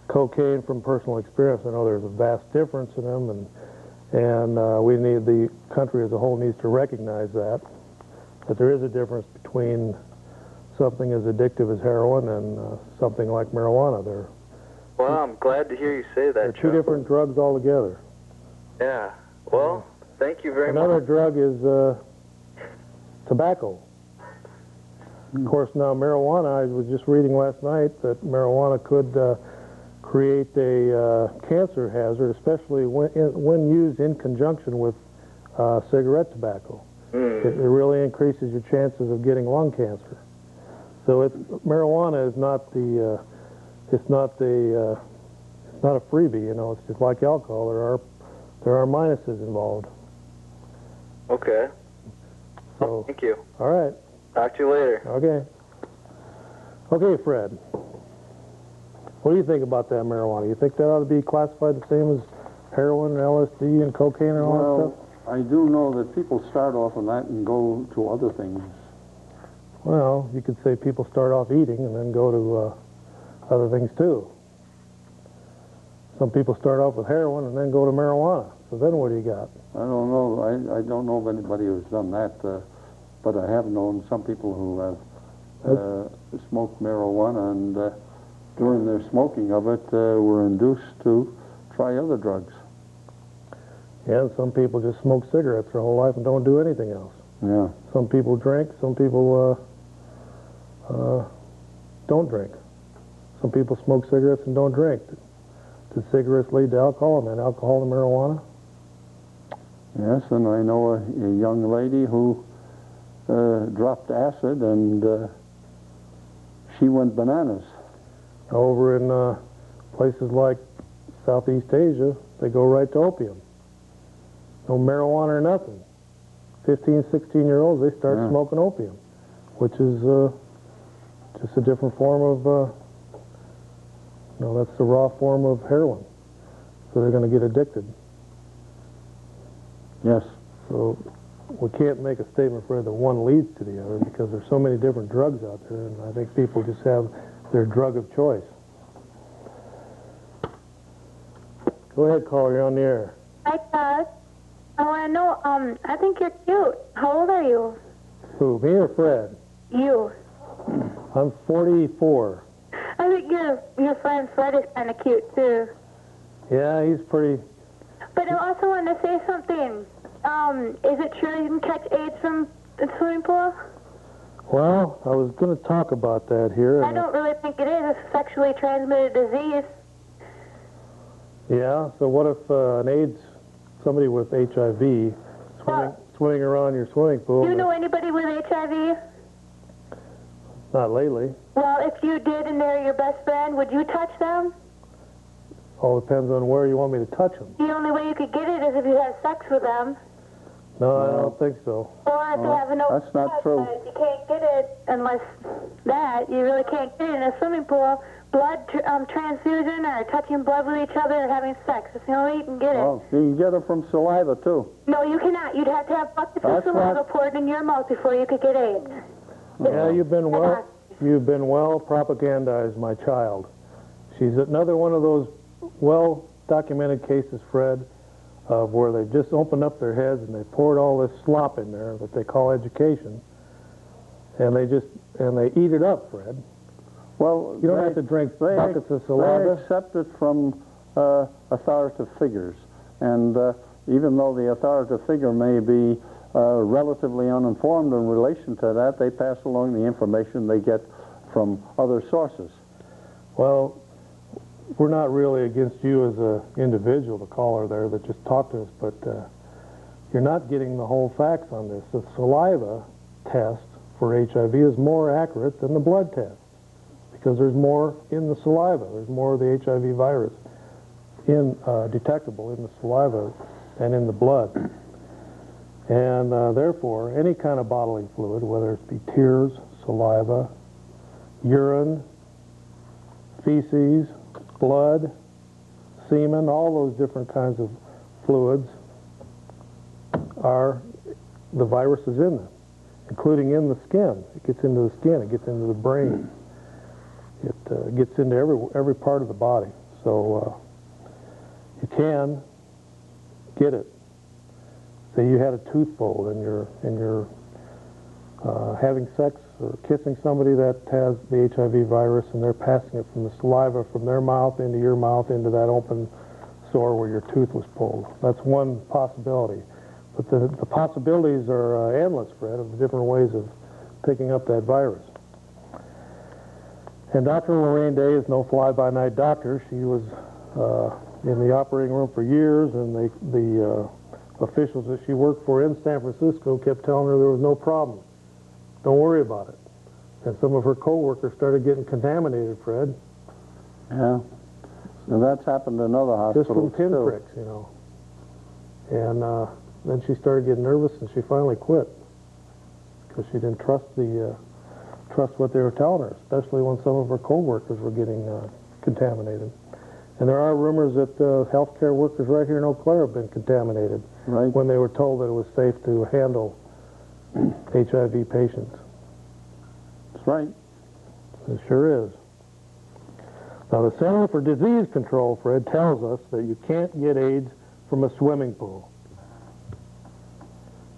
cocaine from personal experience. I know there's a vast difference in them, and the country as a whole needs to recognize that there is a difference between something as addictive as heroin and something like marijuana. Well, I'm glad to hear you say that, They're two Chuck. different drugs altogether. Yeah. Well, thank you very Another much. drug is tobacco. Of course, now marijuana, I was just reading last night that marijuana could create a cancer hazard, especially when used in conjunction with cigarette tobacco. It really increases your chances of getting lung cancer. So marijuana is not it's not a freebie. You know, it's just like alcohol. There are minuses involved. Okay. So Thank you. all right. Talk to you later. Okay. Okay, Fred. What do you think about that marijuana? You think that ought to be classified the same as heroin and LSD and cocaine and all that stuff? I do know that people start off on that and go to other things. Well, you could say people start off eating and then go to other things too. Some people start off with heroin and then go to marijuana. So then what do you got? I don't know. I don't know of anybody who's done that, but I have known some people who have smoked marijuana and during their smoking of it were induced to try other drugs. Yeah, and some people just smoke cigarettes their whole life and don't do anything else. Yeah. Some people drink, some people don't drink. Some people smoke cigarettes and don't drink. Does cigarettes lead to alcohol and then alcohol to marijuana? Yes, and I know a young lady who dropped acid and she went bananas. Over in places like Southeast Asia, they go right to opium. No marijuana or nothing. 15, 16-year-olds, they start smoking opium, which is just a different form of, that's the raw form of heroin. So they're going to get addicted. Yes. So we can't make a statement, Fred, that one leads to the other because there's so many different drugs out there, and I think people just have their drug of choice. Go ahead, caller, you're on the air. Hi, Todd. I want to know, I think you're cute. How old are you? Who, me or Fred? You. I'm 44. I think your friend Fred is kind of cute, too. Yeah, he's pretty... But I also want to say something. Is it true you can catch AIDS from the swimming pool? Well, I was going to talk about that here. I don't really think it is. It's a sexually transmitted disease. Yeah, so what if an AIDS, somebody with HIV, swimming around your swimming pool? Do you know anybody with HIV? Not lately. Well, if you did and they're your best friend, would you touch them? All depends on where you want me to touch them. The only way you could get it is if you have sex with them. No, I don't think so. Or if they have an open That's not tub, true. but you can't get it unless that. You really can't get it in a swimming pool. Blood transfusion or touching blood with each other or having sex. That's the only way you can get it. Oh, you can get it from saliva, too. No, you cannot. You'd have to have buckets of That's saliva not- poured in your mouth before you could get AIDS. Yeah, you've been well propagandized, my child. She's another one of those well-documented cases, Fred, of where they just opened up their heads and they poured all this slop in there that they call education, and they eat it up, Fred. Well, You don't have to drink buckets of They saliva. accept it from authoritative figures, and even though the authoritative figure may be relatively uninformed in relation to that, they pass along the information they get from other sources. Well, we're not really against you as an individual, the caller there that just talked to us, but you're not getting the whole facts on this. The saliva test for HIV is more accurate than the blood test because there's more in the saliva. There's more of the HIV virus detectable in the saliva than in the blood. And therefore, any kind of bodily fluid, whether it be tears, saliva, urine, feces, blood, semen, all those different kinds of fluids the virus is in them, including in the skin. It gets into the skin, it gets into the brain, it gets into every part of the body. So you can get it. Say you had a tooth pulled and you're having sex or kissing somebody that has the HIV virus, and they're passing it from the saliva from their mouth into your mouth into that open sore where your tooth was pulled. That's one possibility. But the possibilities are endless, Fred, of the different ways of picking up that virus. And Dr. Lorraine Day is no fly-by-night doctor. She was in the operating room for years, and the officials that she worked for in San Francisco kept telling her there was no problem. Don't worry about it. And some of her co-workers started getting contaminated, Fred. Yeah. And that's happened in other hospitals, Just from too. pinpricks, you know. And then she started getting nervous, and she finally quit because she didn't trust what they were telling her, especially when some of her co-workers were getting contaminated. And there are rumors that healthcare workers right here in Eau Claire have been contaminated when they were told that it was safe to handle HIV patients. That's right. It sure is. Now, the Center for Disease Control, Fred, tells us that you can't get AIDS from a swimming pool.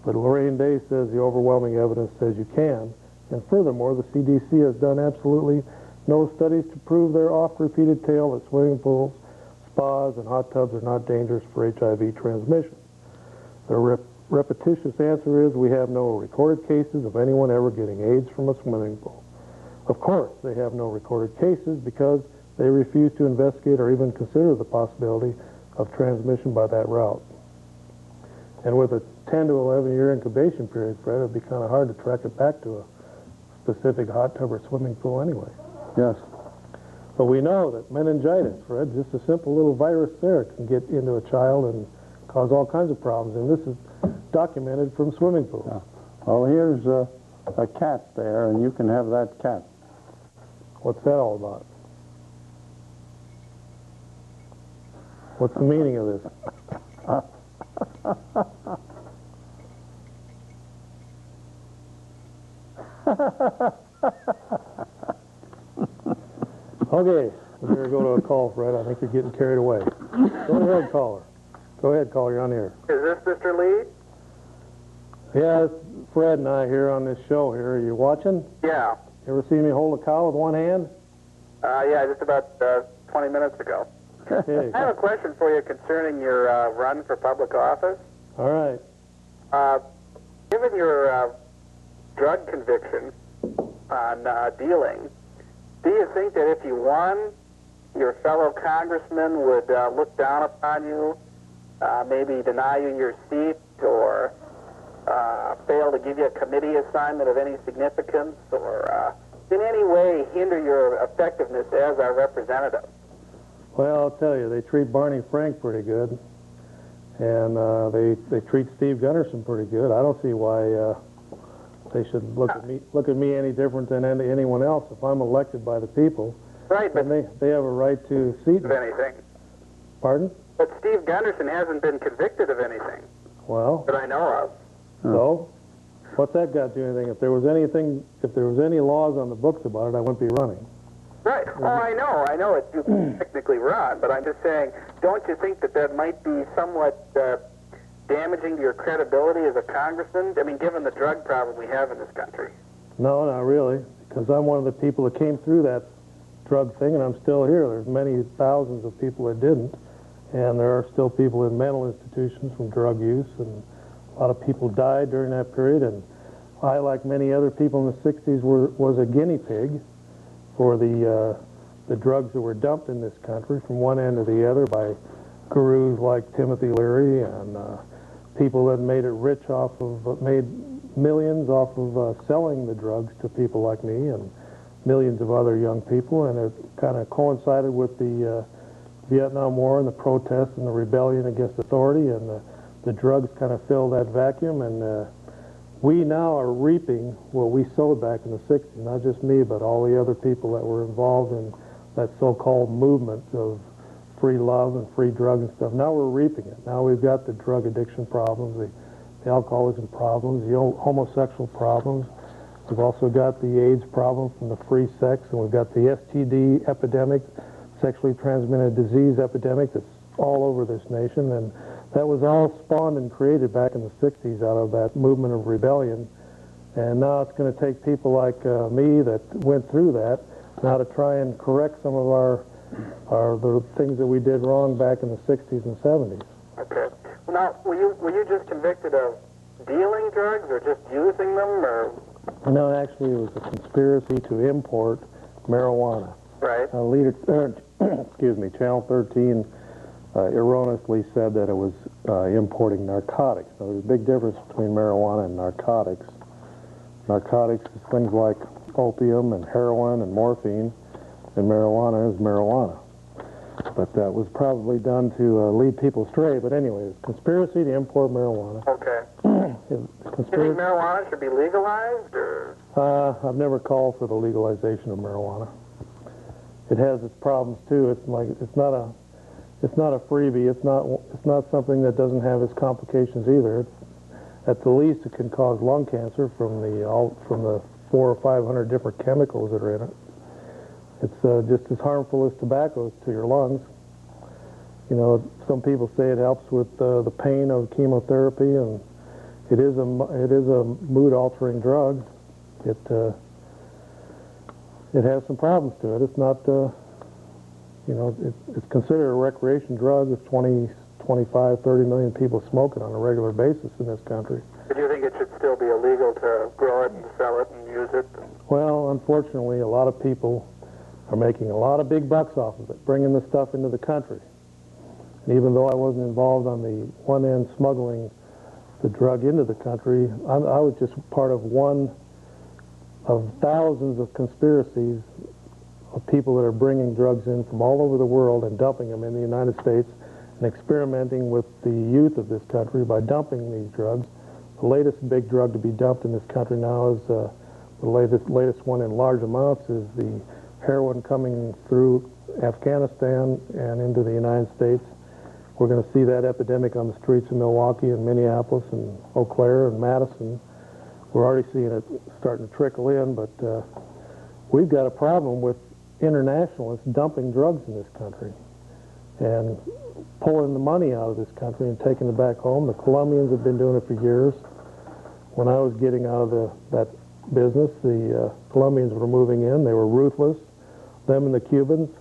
But Lorraine Day says the overwhelming evidence says you can. And furthermore, the CDC has done absolutely no studies to prove their oft-repeated tale that swimming pools, spas, and hot tubs are not dangerous for HIV transmission. Their repetitious answer is we have no recorded cases of anyone ever getting AIDS from a swimming pool. Of course, they have no recorded cases because they refuse to investigate or even consider the possibility of transmission by that route. And with a 10 to 11 year incubation period, Fred, it'd be kind of hard to track it back to a specific hot tub or swimming pool anyway. Yes. But we know that meningitis, Fred, just a simple little virus there can get into a child and cause all kinds of problems. And this is documented from swimming pools. Yeah. Well, here's a cat there, and you can have that cat. What's that all about? What's the meaning of this? Okay, we better go to a call, Fred. I think you're getting carried away. Go ahead, caller. Go ahead, caller. You're on the air. Is this Mr. Lee? Yeah, it's Fred and I here on this show here. Are you watching? Yeah. You ever see me hold a cow with one hand? Yeah, just about 20 minutes ago. Okay. I have a question for you concerning your run for public office. All right. Given your drug conviction on dealing, do you think that if you won, your fellow congressmen would look down upon you, maybe deny you your seat, or fail to give you a committee assignment of any significance, or in any way hinder your effectiveness as our representative? Well, I'll tell you, they treat Barney Frank pretty good, and they treat Steve Gunderson pretty good. I don't see why they should look at me any different than anyone else. If I'm elected by the people, Right, but then they have a right to seat of me. anything. Pardon? But Steve Gunderson hasn't been convicted of anything Well, that I know of. so what's that got to do anything? If there was any laws on the books about it, I wouldn't be running. Right. Oh, I know it you can technically run, but I'm just saying, don't you think that might be somewhat damaging to your credibility as a congressman? I mean, given the drug problem we have in this country. No, not really, because I'm one of the people that came through that drug thing, and I'm still here. There's many thousands of people that didn't, and there are still people in mental institutions from drug use, and a lot of people died during that period, and I, like many other people in the 60s, was a guinea pig for the drugs that were dumped in this country from one end to the other by gurus like Timothy Leary and people that made made millions off of selling the drugs to people like me and millions of other young people, and it kind of coincided with the Vietnam War and the protests and the rebellion against authority, and the drugs kind of filled that vacuum, and we now are reaping what we sowed back in the 60s, not just me, but all the other people that were involved in that so-called movement of free love and free drug and stuff. Now we're reaping it. Now we've got the drug addiction problems, the alcoholism problems, the homosexual problems. We've also got the AIDS problem from the free sex, and we've got the STD epidemic, sexually transmitted disease epidemic that's all over this nation, and that was all spawned and created back in the 60s out of that movement of rebellion. And now it's going to take people like me that went through that now to try and correct some of the things that we did wrong back in the 60s and 70s. Okay. Well, now, were you just convicted of dealing drugs or just using them, or? No, actually, it was a conspiracy to import marijuana. Right. Excuse me, Channel 13 erroneously said that it was importing narcotics. Now, there's a big difference between marijuana and narcotics. Narcotics is things like opium and heroin and morphine, and marijuana is marijuana. But that was probably done to lead people astray. But anyway, it's conspiracy to import marijuana. Okay. Do you think marijuana should be legalized, or? I've never called for the legalization of marijuana. It has its problems too. It's not a freebie. It's not something that doesn't have its complications either. At the least, it can cause lung cancer from the 400 or 500 different chemicals that are in it. It's just as harmful as tobacco to your lungs. You know, some people say it helps with the pain of chemotherapy, and it is a mood-altering drug. It has some problems to it. It's not, it's considered a recreation drug. There's 20, 25, 30 million people smoke it on a regular basis in this country. Do you think it should still be illegal to grow it and sell it and use it? Well, unfortunately, a lot of people are making a lot of big bucks off of it, bringing the stuff into the country. And even though I wasn't involved on the one end smuggling the drug into the country, I was just part of one of thousands of conspiracies of people that are bringing drugs in from all over the world and dumping them in the United States and experimenting with the youth of this country by dumping these drugs. The latest big drug to be dumped in this country now is the latest one in large amounts is the heroin coming through Afghanistan and into the United States. We're going to see that epidemic on the streets of Milwaukee and Minneapolis and Eau Claire and Madison. We're already seeing it starting to trickle in, but we've got a problem with internationalists dumping drugs in this country and pulling the money out of this country and taking it back home. The Colombians have been doing it for years. When I was getting out of that business, the Colombians were moving in. They were ruthless, them and the Cubans.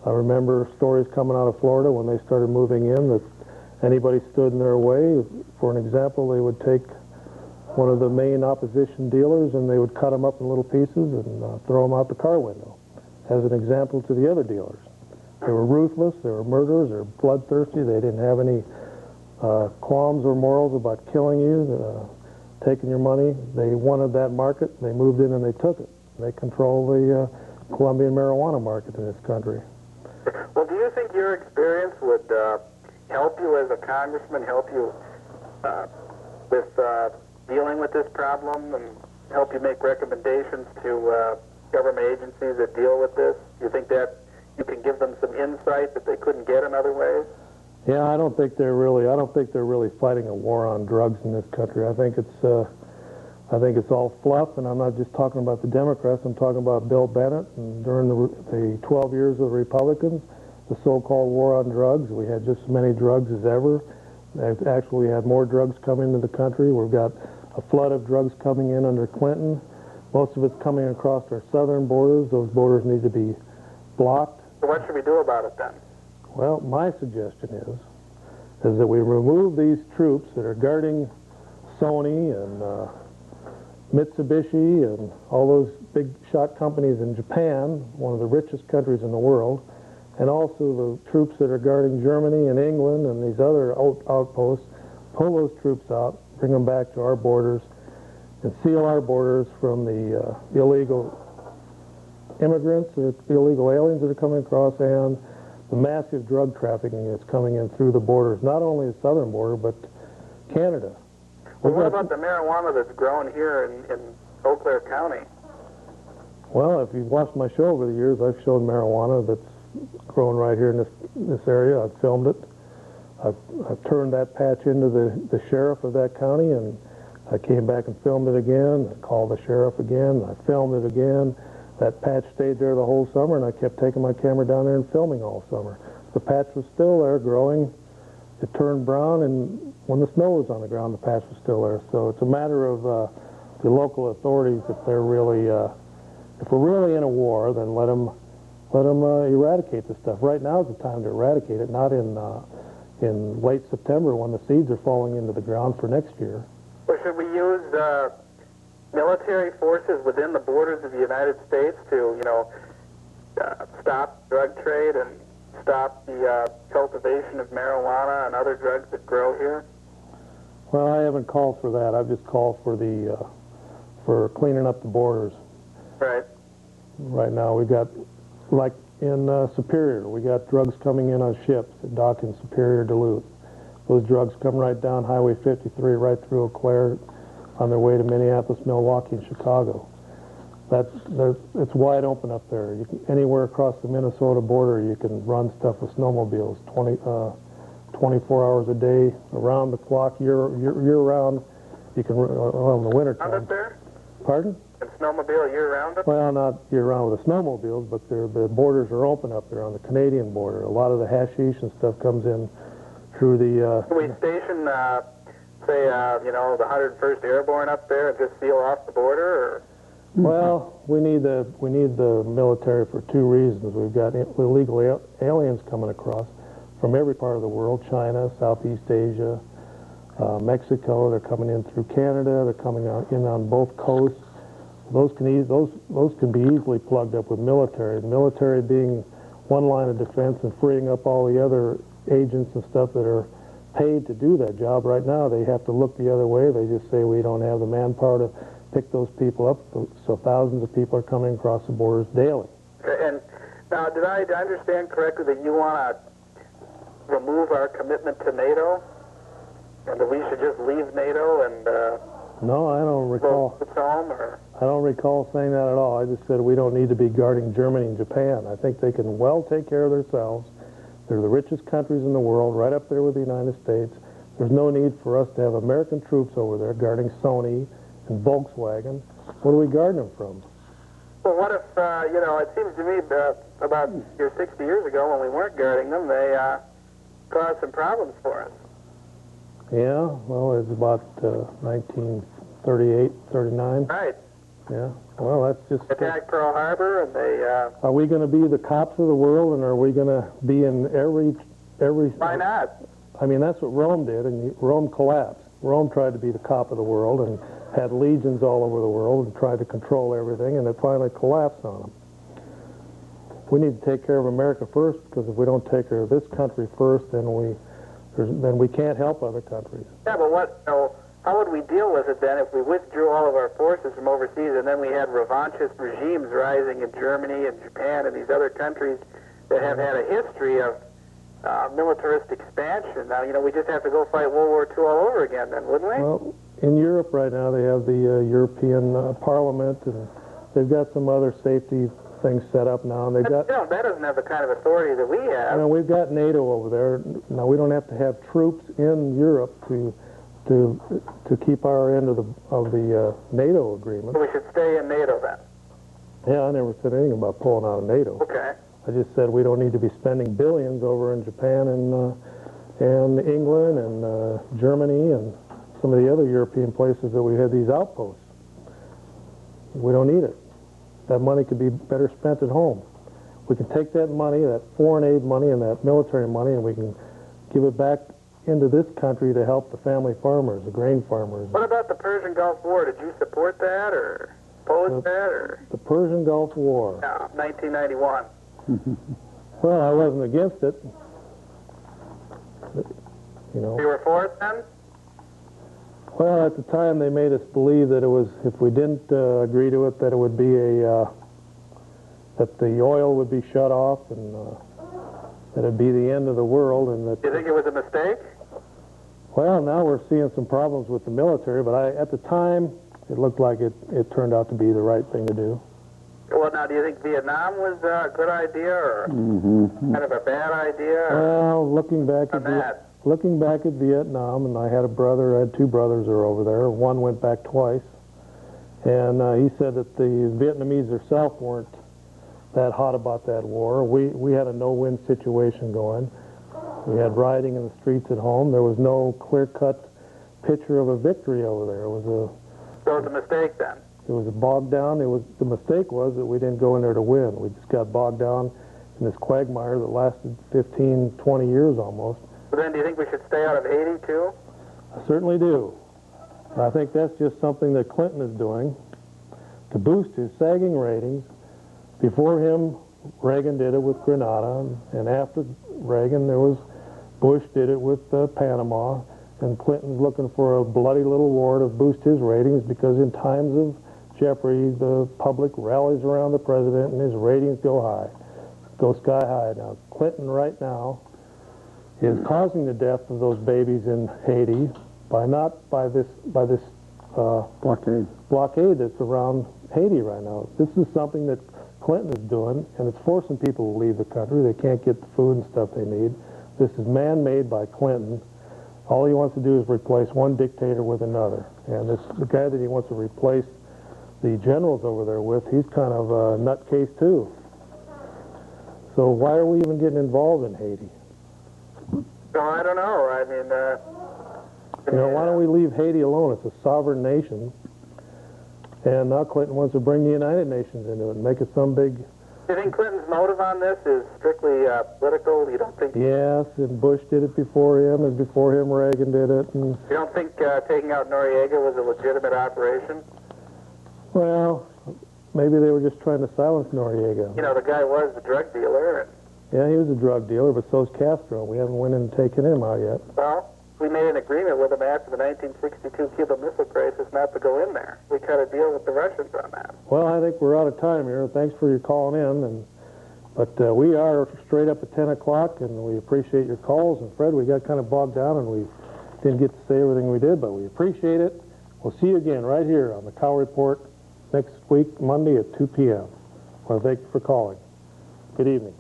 I remember stories coming out of Florida when they started moving in that anybody stood in their way. For an example, they would take one of the main opposition dealers and they would cut them up in little pieces and throw them out the car window as an example to the other dealers. They were ruthless, they were murderers, they were bloodthirsty, they didn't have any qualms or morals about killing you, taking your money. They wanted that market, they moved in and they took it. They control the Colombian marijuana market in this country. Well, do you think your experience would help you as a congressman, help you with dealing with this problem and help you make recommendations to government agencies that deal with this? Do you think that you can give them some insight that they couldn't get in other ways? Yeah, I don't think they're really fighting a war on drugs in this country. I think it's all fluff, and I'm not just talking about the Democrats. I'm talking about Bill Bennett, and during the 12 years of the Republicans, the so-called war on drugs, we had just as many drugs as ever. Actually, we had more drugs coming into the country. We've got a flood of drugs coming in under Clinton. Most of it's coming across our southern borders. Those borders need to be blocked. So what should we do about it then? Well, my suggestion is that we remove these troops that are guarding Sony and Mitsubishi and all those big shot companies in Japan, one of the richest countries in the world, and also the troops that are guarding Germany and England and these other outposts. Pull those troops out, bring them back to our borders, and seal our borders from the illegal immigrants or illegal aliens that are coming across and the massive drug trafficking that's coming in through the borders, not only the southern border, but Canada. Well, what about the marijuana that's grown here in Eau Claire County? Well, if you've watched my show over the years, I've shown marijuana that's grown right here in this area. I've filmed it. I've turned that patch into the sheriff of that county, and I came back and filmed it again. I called the sheriff again. I filmed it again. That patch stayed there the whole summer, and I kept taking my camera down there and filming all summer. The patch was still there growing. It turned brown, and when the snow was on the ground, the patch was still there. So it's a matter of the local authorities, if they're really, if we're really in a war, then let them eradicate this stuff. Right now is the time to eradicate it, not in late September when the seeds are falling into the ground for next year. Or should we use military forces within the borders of the United States to, stop drug trade and stop the cultivation of marijuana and other drugs that grow here? Well, I haven't called for that. I've just called for for cleaning up the borders. Right. Right now, we've got, like in Superior, we got drugs coming in on ships that dock in Superior, Duluth. Those drugs come right down Highway 53, right through Eau Claire, on their way to Minneapolis, Milwaukee, and Chicago. It's wide open up there. Anywhere across the Minnesota border, you can run stuff with snowmobiles 24 hours a day, around the clock, year round. You can, well, in the winter time. Up there? Pardon? And snowmobile year-round up there? Well, not year-round with the snowmobiles, but the borders are open up there on the Canadian border. A lot of the hashish and stuff comes in through the... Can we station, say, the 101st Airborne up there and just seal off the border? Or? Well, we need the military for two reasons. We've got illegal aliens coming across from every part of the world: China, Southeast Asia, Mexico. They're coming in through Canada. They're coming in on both coasts. Those can be easily plugged up with military. The military being one line of defense and freeing up all the other agents and stuff that are paid to do that job. Right now, they have to look the other way. They just say we don't have the manpower to pick those people up, so thousands of people are coming across the borders daily. And now, did I understand correctly that you want to remove our commitment to NATO, and that we should just leave NATO and No, I don't recall. I don't recall saying that at all. I just said we don't need to be guarding Germany and Japan. I think they can well take care of themselves. They're the richest countries in the world, right up there with the United States. There's no need for us to have American troops over there guarding Sony and Volkswagen, what are we guarding them from? Well, what if, you know, it seems to me about 60 years ago when we weren't guarding them, they caused some problems for us. Yeah, well, it's about 1938, 39. Right. Yeah, well, that's just... Attacked Pearl Harbor, and they... Are we going to be the cops of the world, and are we going to be in every... Why not? I mean, that's what Rome did, and Rome collapsed. Rome tried to be the cop of the world and had legions all over the world and tried to control everything, and it finally collapsed on them. We need to take care of America first, because if we don't take care of this country first, then we can't help other countries. Yeah, but what, you know, how would we deal with it then if we withdrew all of our forces from overseas and then we had revanchist regimes rising in Germany and Japan and these other countries that have had a history of militarist expansion? Now, you know, we just have to go fight World War II all over again then, wouldn't we? Well, in Europe right now, they have the European Parliament, and they've got some other safety things set up now. And they've got... You know, that doesn't have the kind of authority that we have. You know, we've got NATO over there. Now, we don't have to have troops in Europe to keep our end of the NATO agreement. So we should stay in NATO then. Yeah, I never said anything about pulling out of NATO. Okay. I just said we don't need to be spending billions over in Japan and England and Germany and some of the other European places that we had these outposts. We don't need it. That money could be better spent at home. We can take that money, that foreign aid money and that military money, and we can give it back into this country to help the family farmers, the grain farmers. What about the Persian Gulf War? Did you support that or oppose that? Or? The Persian Gulf War. Yeah, 1991. Well, I wasn't against it. But, you know. You were for it then? Well, at the time they made us believe that it was, if we didn't agree to it, that it would be that the oil would be shut off and that it'd be the end of the world. And that. You think it was a mistake? Well, now we're seeing some problems with the military, but at the time it looked like it turned out to be the right thing to do. Well, now, do you think Vietnam was a good idea or kind of a bad idea? Well, looking back at Vietnam, and I had two brothers that are over there. One went back twice, and he said that the Vietnamese themselves weren't that hot about that war. We had a no-win situation going. We had rioting in the streets at home. There was no clear-cut picture of a victory over there. So it was a mistake then? It was a bogged down. The mistake was that we didn't go in there to win. We just got bogged down in this quagmire that lasted 15, 20 years almost. So then do you think we should stay out of Haiti too? I certainly do. I think that's just something that Clinton is doing to boost his sagging ratings. Before him, Reagan did it with Grenada, and after Reagan, Bush did it with Panama, and Clinton's looking for a bloody little war to boost his ratings because in times of jeopardy, the public rallies around the president and his ratings go sky high. Now, Clinton right now is causing the death of those babies in Haiti by this blockade that's around Haiti right now. This is something that Clinton is doing, and it's forcing people to leave the country. They can't get the food and stuff they need. This is man-made by Clinton. All he wants to do is replace one dictator with another. And the guy that he wants to replace the generals over there with, he's kind of a nutcase too. So why are we even getting involved in Haiti? No, I don't know. I mean, why don't we leave Haiti alone? It's a sovereign nation. And now Clinton wants to bring the United Nations into it and make it some big... Do you think Clinton's motive on this is strictly political? You don't think... Yes, and Bush did it before him, and before him Reagan did it. And you don't think taking out Noriega was a legitimate operation? Well, maybe they were just trying to silence Noriega. You know, the guy was a drug dealer. Yeah, he was a drug dealer, but so's Castro. We haven't went in and taken him out yet. Well, we made an agreement with him after the 1962 Cuban Missile Crisis not to go in there. We cut a deal with the Russians on that. Well, I think we're out of time here. Thanks for your calling in. But we are straight up at 10 o'clock, and we appreciate your calls. And Fred, we got kind of bogged down, and we didn't get to say everything we did, but we appreciate it. We'll see you again right here on the Cow Report next week, Monday at 2 p.m. Well, thank you for calling. Good evening.